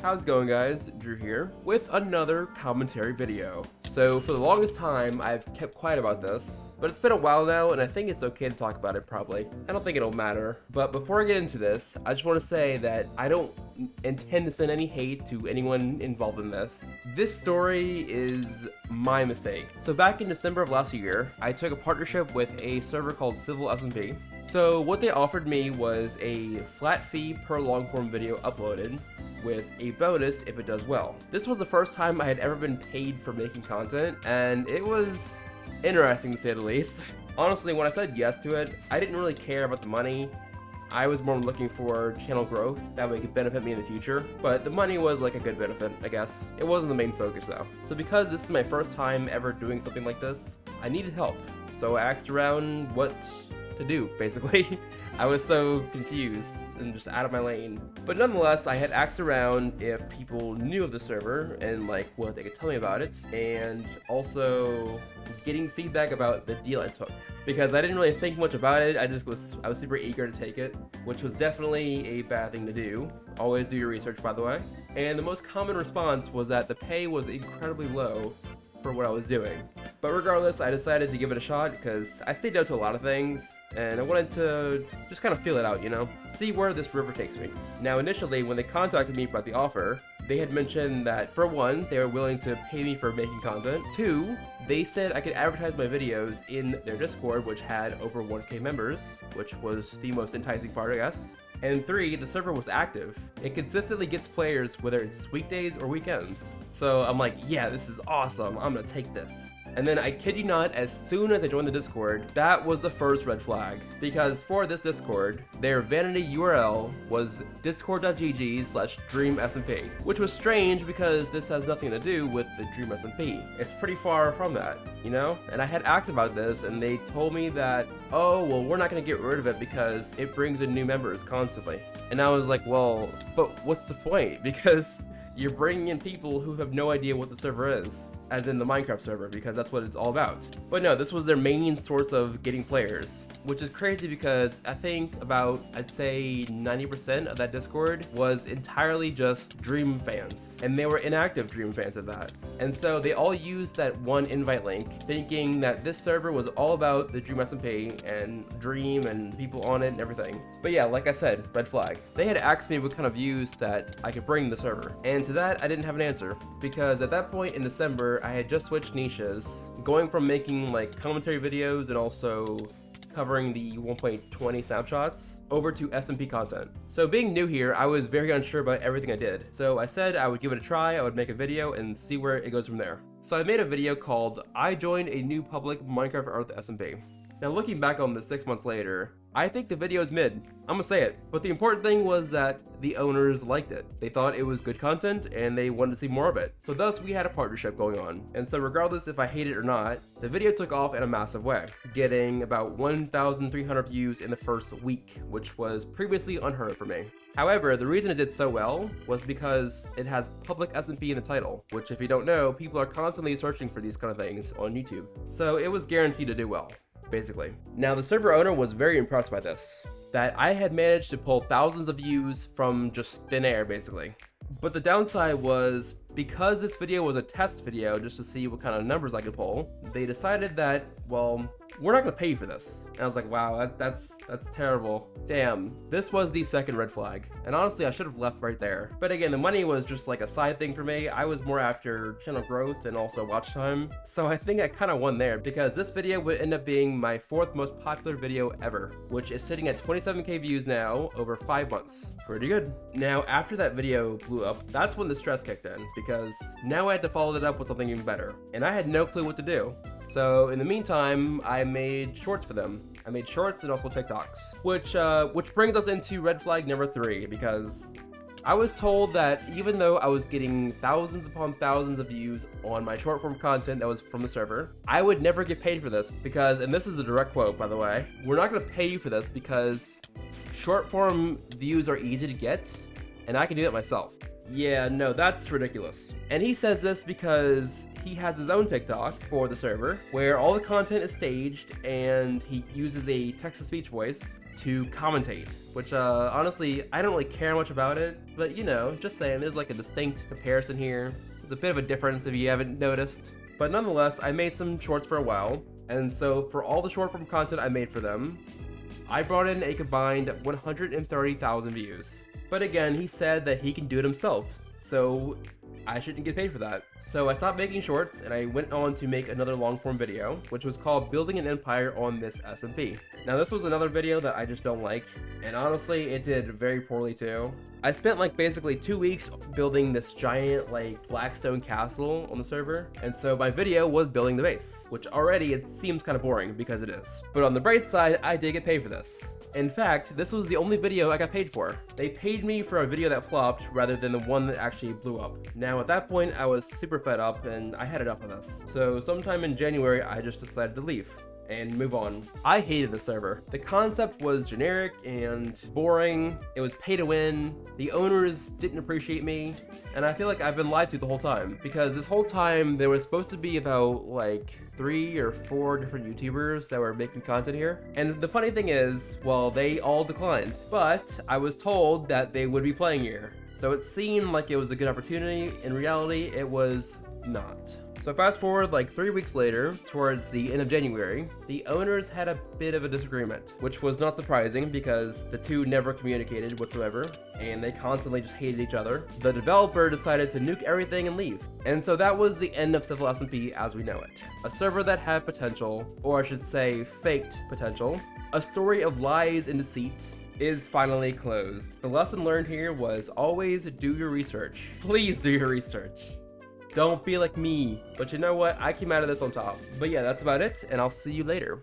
How's it going, guys? Drew here with another commentary video. So for the longest time I've kept quiet about this, but it's been a while now and I think it's okay to talk about it probably. I don't think it'll matter. But before I get into this, I just want to say that I don't intend to send any hate to anyone involved in this. This story is my mistake. So back in December of last year, I took a partnership with a server called Civil SMP. So what they offered me was a flat fee per long form video uploaded, with a bonus if it does well. This was the first time I had ever been paid for making content, and it was interesting to say the least. Honestly, when I said yes to it, I didn't really care about the money. I was more looking for channel growth, that way it could benefit me in the future, but the money was like a good benefit, I guess. It wasn't the main focus though. So because this is my first time ever doing something like this, I needed help. So I asked around what to do, basically. I was so confused and just out of my lane. But nonetheless, I had asked around if people knew of the server and like what they could tell me about it, and also getting feedback about the deal I took. Because I didn't really think much about it, I was super eager to take it, which was definitely a bad thing to do. Always do your research, by the way. And the most common response was that the pay was incredibly low for what I was doing. But regardless, I decided to give it a shot because I stayed no to a lot of things and I wanted to just kind of feel it out, you know? See where this river takes me. Now initially, when they contacted me about the offer, they had mentioned that for one, they were willing to pay me for making content. Two, they said I could advertise my videos in their Discord, which had over 1K members, which was the most enticing part, I guess. And three, the server was active. It consistently gets players whether it's weekdays or weekends. So I'm like, yeah, this is awesome, I'm gonna take this. And then I kid you not, as soon as I joined the Discord, that was the first red flag. Because for this Discord, their vanity URL was discord.gg/dreamsmp, which was strange because this has nothing to do with the Dream SMP. It's pretty far from that, you know? And I had asked about this and they told me that, oh, well, we're not gonna get rid of it because it brings in new members constantly. And I was like, well, but what's the point? Because you're bringing in people who have no idea what the server is, as in the Minecraft server, because that's what it's all about. But no, this was their main source of getting players, which is crazy because I think about, I'd say 90% of that Discord was entirely just Dream fans, and they were inactive Dream fans at that. And so they all used that one invite link, thinking that this server was all about the Dream SMP and Dream and people on it and everything. But yeah, like I said, red flag. They had asked me what kind of views that I could bring to the server, and to that I didn't have an answer, because at that point in December I had just switched niches, going from making like commentary videos and also covering the 1.20 snapshots over to SMP content. So being new here, I was very unsure about everything I did. So I said I would give it a try, I would make a video and see where it goes from there. So I made a video called I Joined a New Public Minecraft Earth SMP. Now looking back on this 6 months later, I think the video is mid. I'm gonna say it. But the important thing was that the owners liked it. They thought it was good content and they wanted to see more of it. So thus we had a partnership going on. And so regardless if I hate it or not, the video took off in a massive way, getting about 1,300 views in the first week, which was previously unheard of for me. However, the reason it did so well was because it has public SMP in the title, which if you don't know, people are constantly searching for these kind of things on YouTube. So it was guaranteed to do well, basically. Now the server owner was very impressed by this, that I had managed to pull thousands of views from just thin air, basically. But the downside was, because this video was a test video just to see what kind of numbers I could pull, they decided that, well, we're not gonna pay you for this. And I was like, wow, that's terrible. Damn, this was the second red flag. And honestly, I should have left right there. But again, the money was just like a side thing for me. I was more after channel growth and also watch time. So I think I kind of won there, because this video would end up being my 4th most popular video ever, which is sitting at 27K views now over 5 months. Pretty good. Now, after that video blew up, that's when the stress kicked in, because now I had to follow it up with something even better. And I had no clue what to do. So in the meantime, I made shorts for them. I made shorts and also TikToks, which brings us into red flag number 3, because I was told that even though I was getting thousands upon thousands of views on my short form content that was from the server, I would never get paid for this because, and this is a direct quote by the way, we're not gonna pay you for this because short form views are easy to get and I can do it myself. Yeah, no, that's ridiculous. And he says this because he has his own TikTok for the server where all the content is staged and he uses a text-to-speech voice to commentate, which honestly, I don't really care much about it, but you know, just saying, there's like a distinct comparison here. There's a bit of a difference if you haven't noticed. But nonetheless, I made some shorts for a while, and so for all the short form content I made for them, I brought in a combined 130,000 views. But again, he said that he can do it himself, so I shouldn't get paid for that. So I stopped making shorts and I went on to make another long form video, which was called Building an Empire on this SMP. Now this was another video that I just don't like, and honestly it did very poorly too. I spent like basically 2 weeks building this giant like Blackstone castle on the server, and so my video was building the base, which already it seems kind of boring because it is. But on the bright side, I did get paid for this. In fact, this was the only video I got paid for. They paid me for a video that flopped rather than the one that actually blew up. Now at that point, I was super fed up and I had enough of this. So sometime in January, I just decided to leave and move on. I hated the server. The concept was generic and boring. It was pay to win. The owners didn't appreciate me. And I feel like I've been lied to the whole time, because this whole time there was supposed to be about like 3 or 4 different YouTubers that were making content here. And the funny thing is, well, they all declined, but I was told that they would be playing here. So it seemed like it was a good opportunity. In reality, it was not. So fast forward like 3 weeks later, towards the end of January, the owners had a bit of a disagreement, which was not surprising because the two never communicated whatsoever, and they constantly just hated each other. The developer decided to nuke everything and leave. And so that was the end of Civil SMP as we know it. A server that had potential, or I should say faked potential, a story of lies and deceit, is finally closed. The lesson learned here was always do your research. Please do your research. Don't be like me. But you know what? I came out of this on top. But yeah, that's about it, and I'll see you later.